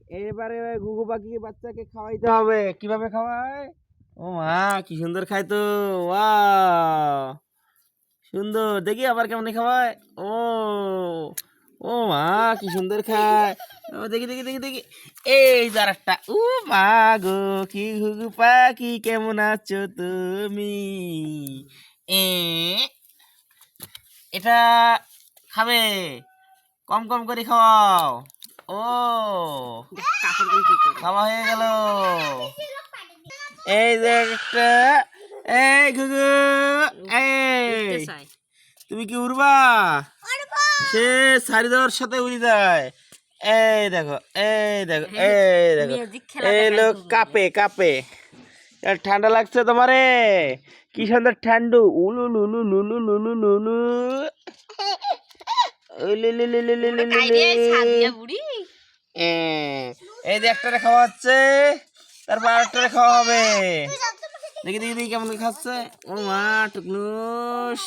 এবারে ঘুঘু পাখি বাচ্চাকে খাওয়াইতে হবে। কিভাবে খাওয়ায়? ও মা, কি সুন্দর খায় তো। ওয়াও, সুন্দর। দেখি আবার কেমন খাওয়ায়। ও ও মা, কি সুন্দর খায়। ও দেখি দেখি দেখি দেখি। এই যার একটা। ও মা গো, কি ঘুঘু পাখি কেমন আছো তুমি? এ এটা খাবে, কম কম করে খাওয়াও। ও, খাওয়া হয়ে গেল। এই যে একটা। এই ঘুঘু, এই তুমি কি উড়বা? সে ছাড়ি দেওয়ার সাথে উড়ে যায়। এই দেখো, এই দেখো, এই দেখো, এই লোক কাঁপে কাঁপে। আর ঠান্ডা লাগছে তোমারে? কি সুন্দর ঠান্ডু। উলু লুলু লুলু লুলু লুলু। এই যে একটারে খাওয়া হচ্ছে, তারপর আরেকটারে খাওয়া হবে। দেখি দেখি দেখি কেমন খাচ্ছে। ও মা, টুকনুস।